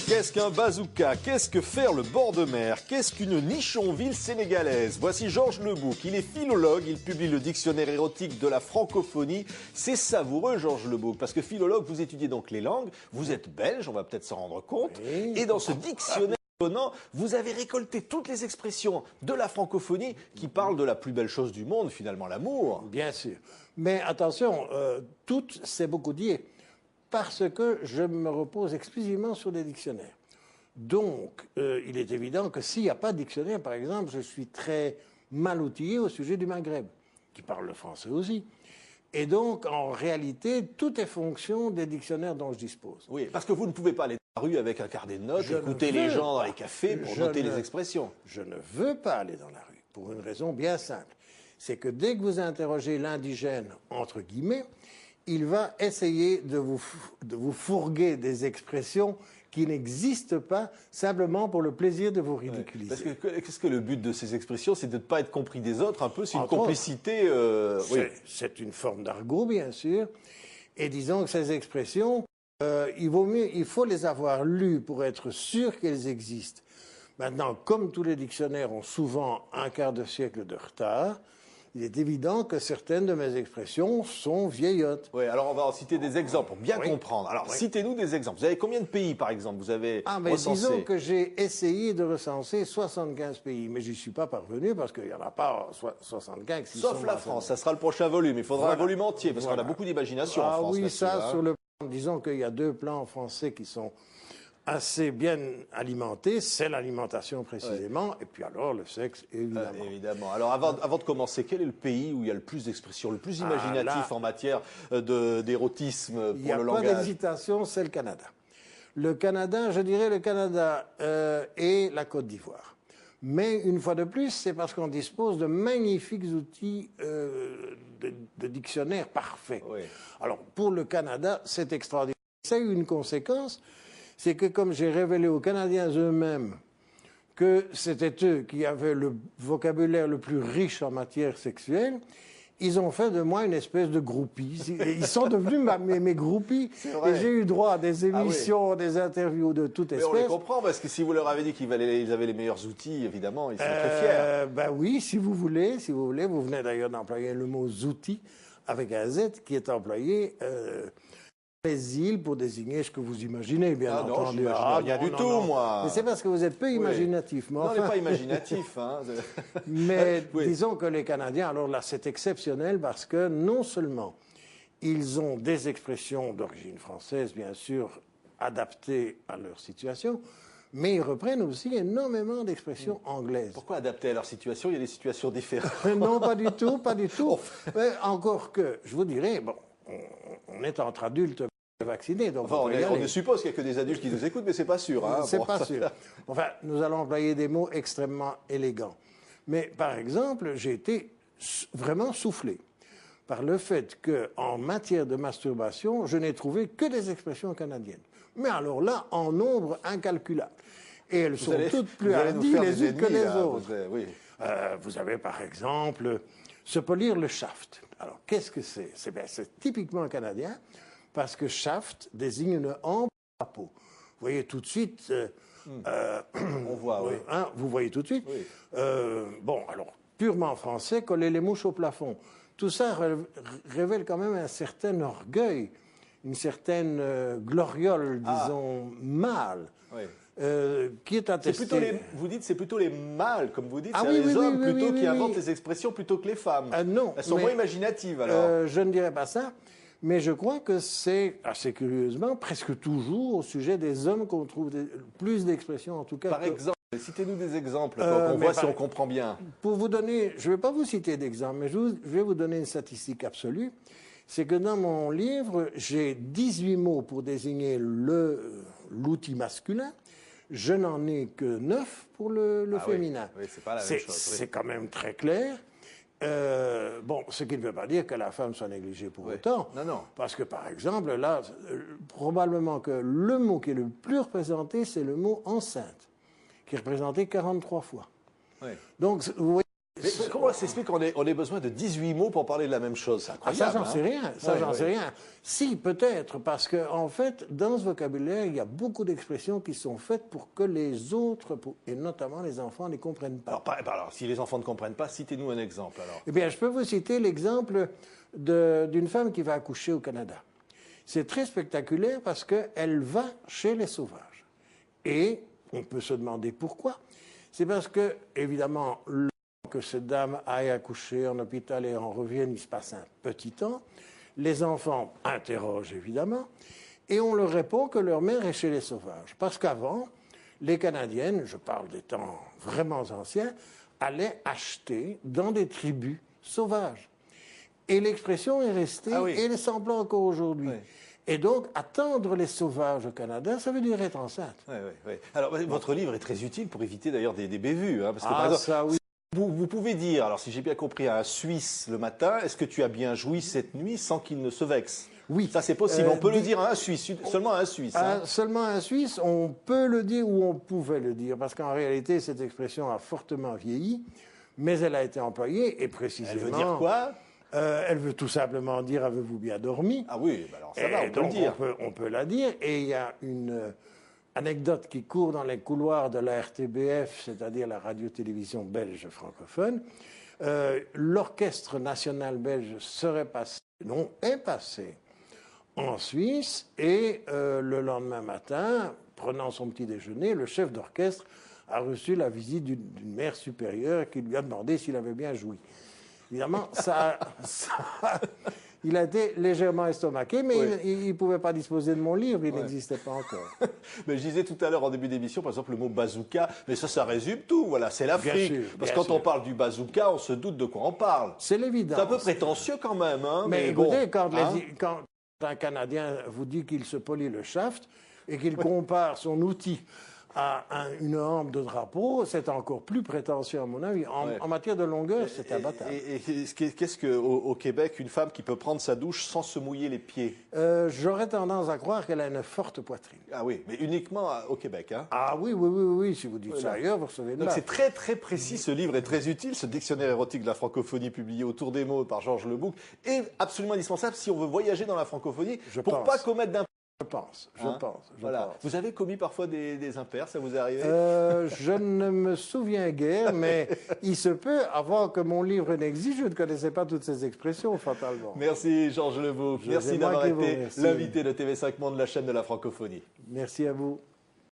Qu'est-ce qu'un bazooka? Qu'est-ce que faire le bord de mer? Qu'est-ce qu'une nichonville sénégalaise? Voici Georges Lebouc, il est philologue, il publie le dictionnaire érotique de la francophonie. C'est savoureux, Georges Lebouc, parce que philologue, vous étudiez donc les langues, vous êtes belge, on va peut-être s'en rendre compte, et dans ce dictionnaire étonnant, vous avez récolté toutes les expressions de la francophonie qui parlent de la plus belle chose du monde, finalement, l'amour. Bien sûr. Mais attention, toutes, c'est beaucoup dit, parce que je me repose exclusivement sur des dictionnaires. Donc, il est évident que s'il n'y a pas de dictionnaire, par exemple, je suis très mal outillé au sujet du Maghreb, qui parle le français aussi. Et donc, en réalité, tout est fonction des dictionnaires dont je dispose. Oui, parce que vous ne pouvez pas aller dans la rue avec un carnet de notes, écouter les gens dans les cafés pour noter les expressions. Je ne veux pas aller dans la rue, pour une raison bien simple. C'est que dès que vous interrogez l'indigène, entre guillemets, il va essayer de vous fourguer des expressions qui n'existent pas, simplement pour le plaisir de vous ridiculiser. Parce que qu'est-ce que le but de ces expressions? C'est de ne pas être compris des autres, un peu, c'est une complicité... C'est une forme d'argot, bien sûr. Et disons que ces expressions, il faut les avoir lues pour être sûr qu'elles existent. Maintenant, comme tous les dictionnaires ont souvent un quart de siècle de retard, il est évident que certaines de mes expressions sont vieillottes. Oui, alors on va en citer des exemples pour bien comprendre. Alors, citez-nous des exemples. Vous avez combien de pays, par exemple, vous avez recensé? Disons que j'ai essayé de recenser 75 pays, mais j'y suis pas parvenu parce qu'il n'y en a pas 75. Sauf la France, ça sera le prochain volume. Il faudra un volume entier, parce qu'on a beaucoup d'imagination en France. Ah oui, ça, sur le plan, disons qu'il y a deux plans français qui sont assez bien alimenté, c'est l'alimentation précisément, et puis alors le sexe, évidemment. Évidemment. Alors avant de commencer, quel est le pays où il y a le plus d'expressions, le plus imaginatif en matière d'érotisme pour le langage? Il n'y a pas d'hésitation, c'est le Canada. Le Canada, je dirais le Canada et la Côte d'Ivoire. Mais une fois de plus, c'est parce qu'on dispose de magnifiques outils de dictionnaire parfaits. Oui. Alors pour le Canada, c'est extraordinaire. Ça a eu une conséquence, c'est que comme j'ai révélé aux Canadiens eux-mêmes que c'était eux qui avaient le vocabulaire le plus riche en matière sexuelle, ils ont fait de moi une espèce de groupie. Ils sont devenus mes groupies. Et j'ai eu droit à des émissions, des interviews de toute espèce. Mais on les comprend, parce que si vous leur avez dit qu'ils avaient les meilleurs outils, évidemment, ils sont très fiers. Ben oui, si vous voulez. Vous venez d'ailleurs d'employer le mot « outils » avec un Z qui est employé... les îles pour désigner ce que vous imaginez, bien entendu. Rien du tout, moi. Mais c'est parce que vous êtes peu imaginatif. Non, on n'est pas imaginatif. Mais disons que les Canadiens, alors là, c'est exceptionnel parce que non seulement ils ont des expressions d'origine française, bien sûr, adaptées à leur situation, mais ils reprennent aussi énormément d'expressions anglaises. Pourquoi adapter à leur situation? Il y a des situations différentes. Non, pas du tout, pas du tout. Mais encore que, je vous dirais, bon, on est entre adultes vaccinés. Donc on suppose qu'il n'y a que des adultes qui nous écoutent, mais c'est pas sûr. Hein, c'est pas sûr. Enfin, nous allons employer des mots extrêmement élégants. Mais par exemple, j'ai été vraiment soufflé par le fait qu'en matière de masturbation, je n'ai trouvé que des expressions canadiennes. Mais alors là, en nombre incalculable. Et elles sont toutes plus hardies les unes que les autres. Vous avez par exemple se polir le shaft. Alors, qu'est-ce que c'est? C'est typiquement canadien, parce que shaft désigne une hampe à peau. Vous voyez tout de suite... on voit, oui. Hein, vous voyez tout de suite. Oui. Bon, alors, purement français, coller les mouches au plafond. Tout ça révèle quand même un certain orgueil, une certaine gloriole, disons, mâle. Oui. Qui est attesté. Vous dites c'est plutôt les mâles, comme vous dites, c'est les hommes plutôt qui inventent les expressions plutôt que les femmes. Non. Elles sont moins imaginatives alors. Je ne dirais pas ça, mais je crois que c'est, assez curieusement, presque toujours au sujet des hommes qu'on trouve plus d'expressions en tout cas. Par exemple, citez-nous des exemples qu'on voit si on comprend bien. Pour vous donner, je ne vais pas vous citer d'exemples, mais je vais vous donner une statistique absolue. C'est que dans mon livre, j'ai 18 mots pour désigner l'outil masculin. Je n'en ai que 9 pour le féminin. Oui, c'est pas la même chose. C'est quand même très clair. Bon, ce qui ne veut pas dire que la femme soit négligée pour autant. Non. Parce que, par exemple, là, probablement que le mot qui est le plus représenté, c'est le mot enceinte, qui est représenté 43 fois. Oui. Donc, vous voyez... Mais Comment s'explique qu'on ait besoin de 18 mots pour parler de la même chose? C'est incroyable. Ça, j'en sais rien. Ça, j'en sais rien. Si, peut-être, parce qu'en fait, dans ce vocabulaire, il y a beaucoup d'expressions qui sont faites pour que les autres, et notamment les enfants, ne comprennent pas. Alors, si les enfants ne comprennent pas, citez-nous un exemple, alors. Eh bien, je peux vous citer l'exemple d'une femme qui va accoucher au Canada. C'est très spectaculaire parce qu'elle va chez les sauvages. Et on peut se demander pourquoi. C'est parce que, évidemment, que cette dame aille accoucher en hôpital et en revienne, il se passe un petit temps. Les enfants interrogent, évidemment, et on leur répond que leur mère est chez les sauvages. Parce qu'avant, les Canadiennes, je parle des temps vraiment anciens, allaient acheter dans des tribus sauvages. Et l'expression est restée, et elle s'emploie encore aujourd'hui. Oui. Et donc, attendre les sauvages au Canada, ça veut dire être enceinte. Oui. Alors, votre livre est très utile pour éviter d'ailleurs des bévues. Hein, parce que, par exemple, ça, oui. Vous pouvez dire, alors si j'ai bien compris, à un Suisse le matin, est-ce que tu as bien joui cette nuit sans qu'il ne se vexe? Oui. Ça, c'est possible. On peut le dire à un Suisse, seulement à un Suisse. Seulement à un Suisse, on peut le dire ou on pouvait le dire, parce qu'en réalité, cette expression a fortement vieilli, mais elle a été employée, et précisément... Elle veut dire quoi? Elle veut tout simplement dire « avez-vous bien dormi ?» Ah oui, alors ça va, on peut le dire. On peut la dire, et il y a une anecdote qui court dans les couloirs de la RTBF, c'est-à-dire la radio-télévision belge francophone. L'orchestre national belge est passé en Suisse, et le lendemain matin, prenant son petit déjeuner, le chef d'orchestre a reçu la visite d'une mère supérieure qui lui a demandé s'il avait bien joui. Évidemment, il a été légèrement estomaqué, mais il ne pouvait pas disposer de mon livre, il n'existait pas encore. Mais je disais tout à l'heure en début d'émission, par exemple, le mot bazooka, mais ça résume tout, voilà, c'est l'Afrique. Parce que quand on parle du bazooka, on se doute de quoi on parle. C'est l'évidence. C'est un peu prétentieux quand même. Hein, mais écoutez, quand un Canadien vous dit qu'il se polit le shaft et qu'il compare son outil à une hampe de drapeau, c'est encore plus prétentieux à mon avis. En matière de longueur, c'est imbattable. Et qu'est-ce qu'au Québec, une femme qui peut prendre sa douche sans se mouiller les pieds? J'aurais tendance à croire qu'elle a une forte poitrine. Ah oui, mais uniquement au Québec, hein? Ah oui, si vous dites ça ailleurs, vous recevez de Donc c'est très très précis, ce livre est très utile, ce dictionnaire érotique de la francophonie publié autour des mots par Georges Lebouc est absolument indispensable si on veut voyager dans la francophonie pour ne pas commettre d'impayés. Je pense. Vous avez commis parfois des impairs, ça vous est arrivé? Je ne me souviens guère, mais il se peut, avant que mon livre n'existe, je ne connaissais pas toutes ces expressions, fatalement. Merci Georges Lebouc, merci d'avoir été l'invité de TV5 Monde, la chaîne de la francophonie. Merci à vous.